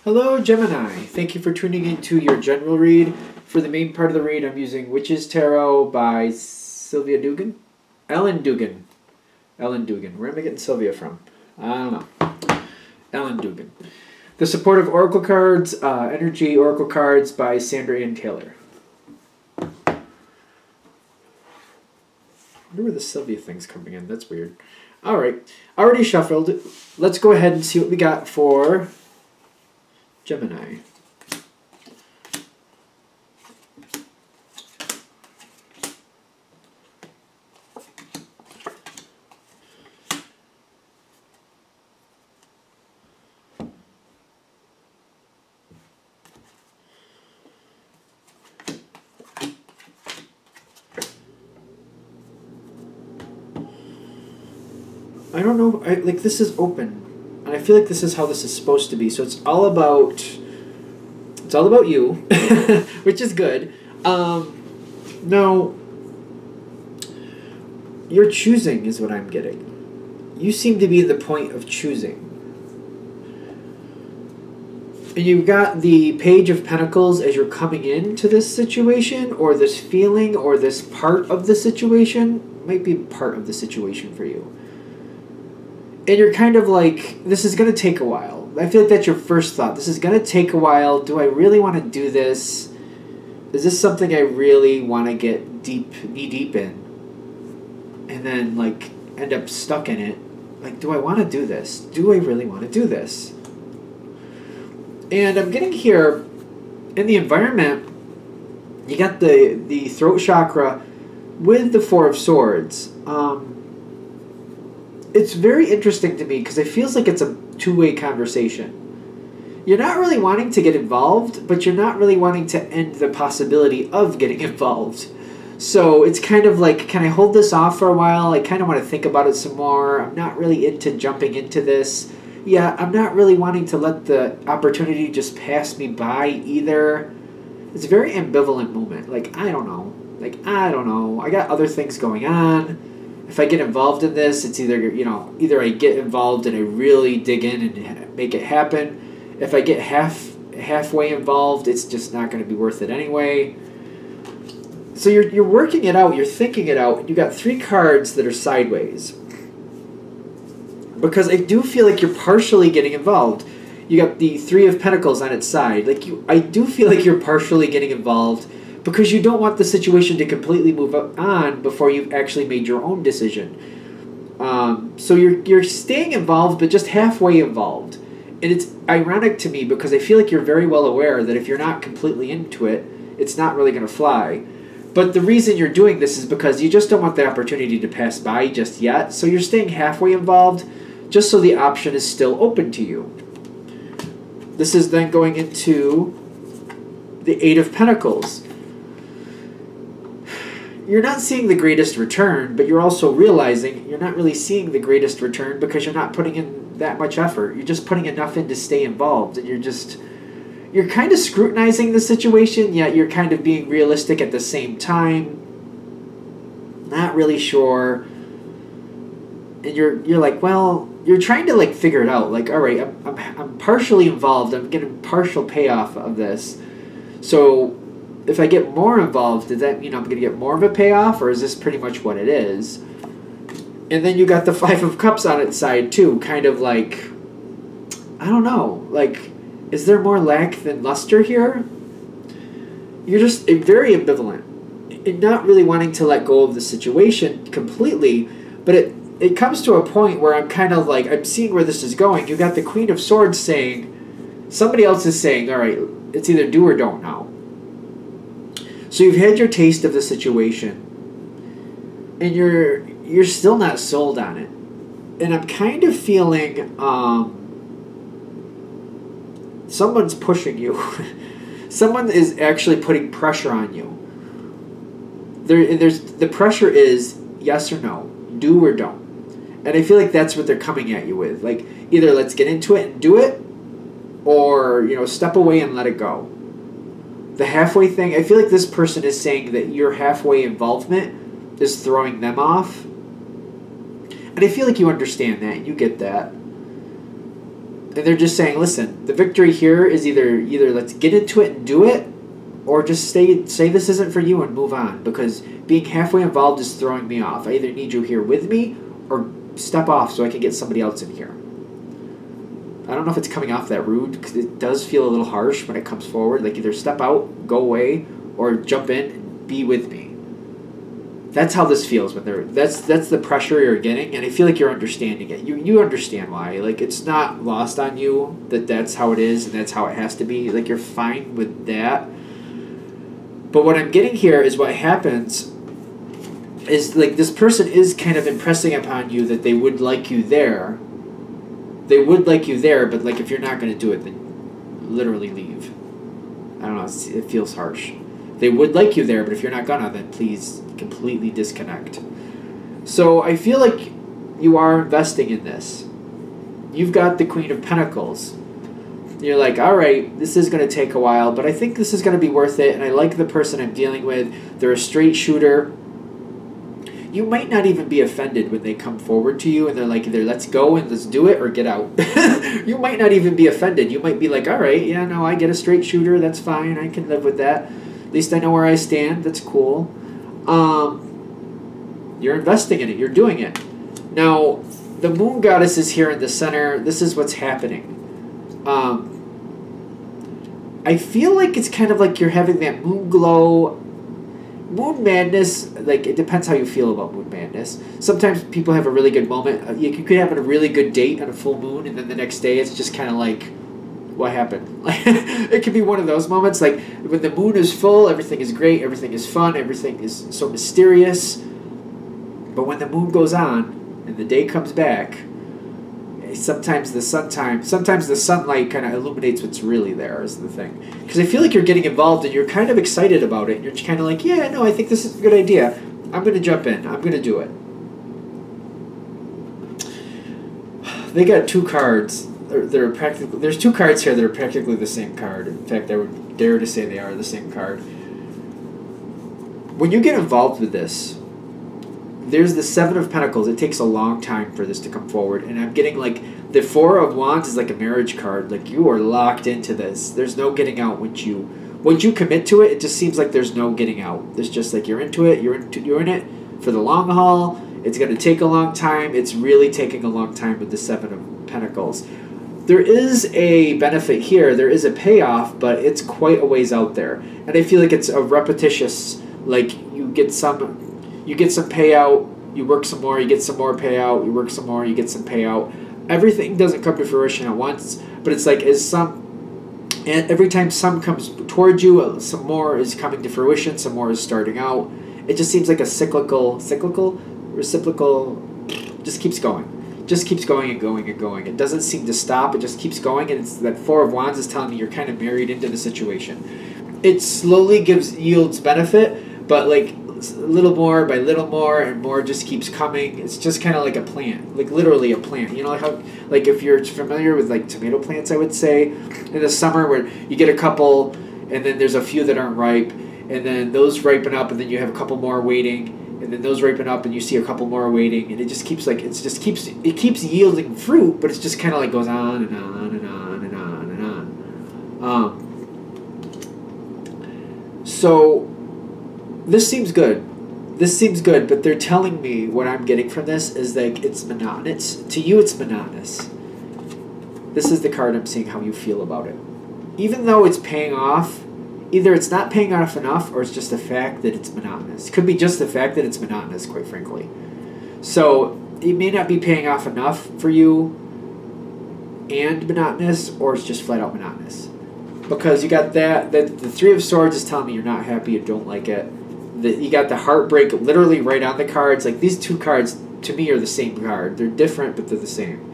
Hello, Gemini. Thank you for tuning into your general read. For the main part of the read, I'm using Witch's Tarot by Sylvia Dugan? Ellen Dugan. Ellen Dugan. Where am I getting Sylvia from? I don't know. Ellen Dugan. The Supportive Oracle Cards, Energy Oracle Cards by Sandra Ann Taylor. I wonder where the Sylvia thing's coming in. That's weird. Alright. Already shuffled. Let's go ahead and see what we got for Gemini. I don't know, like this is open, and I feel like this is how this is supposed to be. So it's all about you, which is good. No, you're choosing is what I'm getting. You seem to be the point of choosing. And you've got the Page of Pentacles as you're coming into this situation, or this feeling, or this part of the situation. Might be part of the situation for you. And you're kind of like, this is going to take a while. I feel like that's your first thought. This is going to take a while. Do I really want to do this? Is this something I really want to get knee deep in? And then, like, end up stuck in it. Like, do I want to do this? Do I really want to do this? And I'm getting here, in the environment, you got the throat chakra with the Four of Swords. It's very interesting to me because it feels like it's a two-way conversation. You're not really wanting to get involved, but you're not really wanting to end the possibility of getting involved. So it's kind of like, can I hold this off for a while? I kind of want to think about it some more. I'm not really into jumping into this. Yeah, I'm not really wanting to let the opportunity just pass me by either. It's a very ambivalent moment. Like, I don't know. I got other things going on. If I get involved in this, it's either I get involved and I really dig in and make it happen. If I get halfway involved, it's just not going to be worth it anyway. So you're working it out, you're thinking it out, and you got three cards that are sideways. Because I do feel like you're partially getting involved. You got the Three of Pentacles on its side. I do feel like you're partially getting involved, because you don't want the situation to completely move on before you've actually made your own decision. So you're staying involved, but just halfway involved. And it's ironic to me because I feel like you're very well aware that if you're not completely into it, it's not really going to fly. But the reason you're doing this is because you just don't want the opportunity to pass by just yet. So you're staying halfway involved just so the option is still open to you. This is then going into the Eight of Pentacles. You're not seeing the greatest return, but you're also realizing you're not really seeing the greatest return because you're not putting in that much effort. You're just putting enough in to stay involved, and you're kind of scrutinizing the situation, yet you're kind of being realistic at the same time. Not really sure. And you're like, well, you're trying to like figure it out. Like, all right, I'm partially involved. I'm getting partial payoff of this. So if I get more involved, does that mean I'm going to get more of a payoff, or is this pretty much what it is? And then you got the Five of Cups on its side too, kind of like, I don't know, like, is there more lack than luster here? You're just very ambivalent and not really wanting to let go of the situation completely, but it comes to a point where I'm kind of like, I'm seeing where this is going. You got the Queen of Swords saying, somebody else is saying, all right, it's either do or don't now. So you've had your taste of the situation, and you're still not sold on it. And I'm kind of feeling someone's pushing you. Someone is actually putting pressure on you. The pressure is yes or no, do or don't. And I feel like that's what they're coming at you with. Like, either let's get into it and do it, or, step away and let it go. The halfway thing, I feel like this person is saying that your halfway involvement is throwing them off. And I feel like you understand that. You get that. And they're just saying, listen, the victory here is either let's get into it and do it, or just say this isn't for you and move on, because being halfway involved is throwing me off. I either need you here with me or step off so I can get somebody else in here. I don't know if it's coming off that rude, because it does feel a little harsh when it comes forward. Like either step out, go away, or jump in and be with me. That's how this feels when they're. That's the pressure you're getting, and I feel like you're understanding it. You understand why. Like it's not lost on you that that's how it is and that's how it has to be. Like you're fine with that. But what I'm getting here is what happens is like this person is kind of impressing upon you that they would like you there. They would like you there, but like if you're not going to do it, then literally leave. I don't know. It feels harsh. They would like you there, but if you're not gonna, then please completely disconnect. So I feel like you are investing in this. You've got the Queen of Pentacles. You're like, all right, this is going to take a while, but I think this is going to be worth it, and I like the person I'm dealing with. They're a straight shooter. You might not even be offended when they come forward to you and they're like, either let's go and let's do it or get out. You might not even be offended. You might be like, all right, yeah, no, I get a straight shooter. That's fine. I can live with that. At least I know where I stand. That's cool. You're investing in it. You're doing it. Now, the moon goddess is here in the center. This is what's happening. I feel like it's kind of like you're having that moon glow, moon madness. Like, it depends how you feel about moon madness. Sometimes people have a really good moment. You could have a really good date on a full moon, and then the next day it's just kind of like, what happened? It could be one of those moments, like when the moon is full, everything is great, everything is fun, everything is so mysterious. But when the moon goes on and the day comes back, sometimes the sunlight kind of illuminates what's really there is the thing. Because I feel like you're getting involved and you're kind of excited about it. And you're kind of like, yeah, no, I think this is a good idea. I'm going to jump in. I'm going to do it. They got two cards. There's two cards here that are practically the same card. In fact, I would dare to say they are the same card. When you get involved with this, there's the Seven of Pentacles. It takes a long time for this to come forward. And I'm getting like the Four of Wands is like a marriage card. Like you are locked into this. There's no getting out once you commit to it. It just seems like there's no getting out. There's just like you're into it. You're in it for the long haul. It's going to take a long time. It's really taking a long time with the Seven of Pentacles. There is a benefit here. There is a payoff, but it's quite a ways out there. And I feel like it's a repetitious, like you get some payout, you work some more, you get some more payout, you work some more, you get some payout. Everything doesn't come to fruition at once, but it's like and every time some comes towards you, some more is coming to fruition, some more is starting out. It just seems like a reciprocal, just keeps going. Just keeps going and going and going. It doesn't seem to stop. It just keeps going, and it's that Four of Wands is telling me you're kind of married into the situation. It slowly yields benefit, but like little more by little more and more just keeps coming. It's just kind of like a plant, like literally a plant. You know how, like if you're familiar with like tomato plants, I would say, in the summer where you get a couple, and then there's a few that aren't ripe, and then those ripen up, and then you have a couple more waiting. And then those ripen up, and you see a couple more waiting, and it just keeps it keeps yielding fruit, but it's just kind of like goes on and on and on and on and on. So this seems good. This seems good, but they're telling me what I'm getting from this is like it's monotonous. To you, it's monotonous. This is the card I'm seeing how you feel about it. Even though it's paying off. Either it's not paying off enough, or it's just the fact that it's monotonous. It could be just the fact that it's monotonous, quite frankly. So it may not be paying off enough for you and monotonous, or it's just flat out monotonous. Because you got the Three of Swords is telling me you're not happy, you don't like it. You got the heartbreak literally right on the cards. Like these two cards, to me, are the same card. They're different, but they're the same.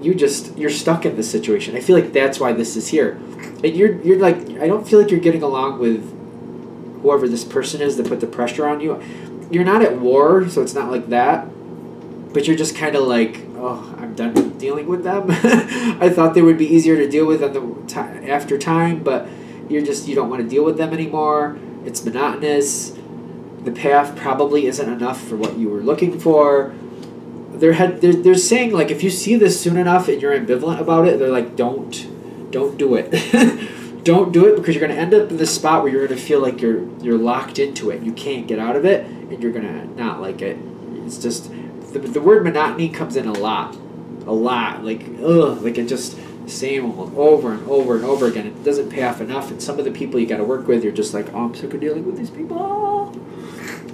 You're stuck in this situation. I feel like that's why this is here. And you're like, I don't feel like you're getting along with whoever this person is that put the pressure on you. You're not at war, so it's not like that. But you're just kind of like, oh, I'm done dealing with them. I thought they would be easier to deal with after time, but you don't want to deal with them anymore. It's monotonous. The path probably isn't enough for what you were looking for. they're saying, like, if you see this soon enough and you're ambivalent about it, they're like, don't do it. Don't do it, because you're going to end up in this spot where you're going to feel like you're locked into it. You can't get out of it, and you're going to not like it. It's just, the word monotony comes in a lot. Like, ugh, like it just, same over and over and over again. It doesn't pay off enough, and some of the people you got to work with, you're just like, oh, I'm sick of dealing with these people.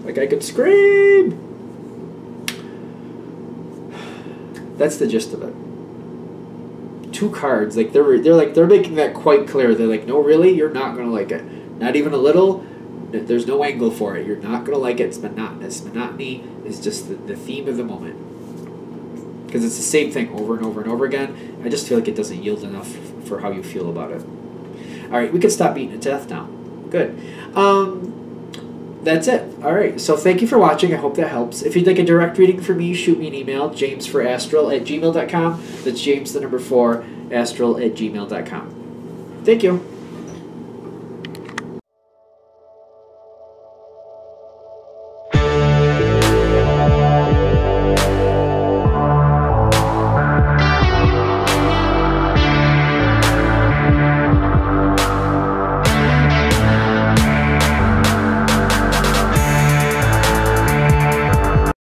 Like, I could scream. That's the gist of it. 2 cards, like they're making that quite clear. They're like, no, really, you're not gonna like it. Not even a little. There's no angle for it. You're not gonna like it. It's monotonous. Monotony is just the theme of the moment, because it's the same thing over and over and over again. I just feel like it doesn't yield enough for how you feel about it. All right, we can stop beating it to death now. Good. That's it. All right. So thank you for watching. I hope that helps. If you'd like a direct reading from me, shoot me an email, jamesforastral@gmail.com. That's James, the number 4, astral@gmail.com. Thank you.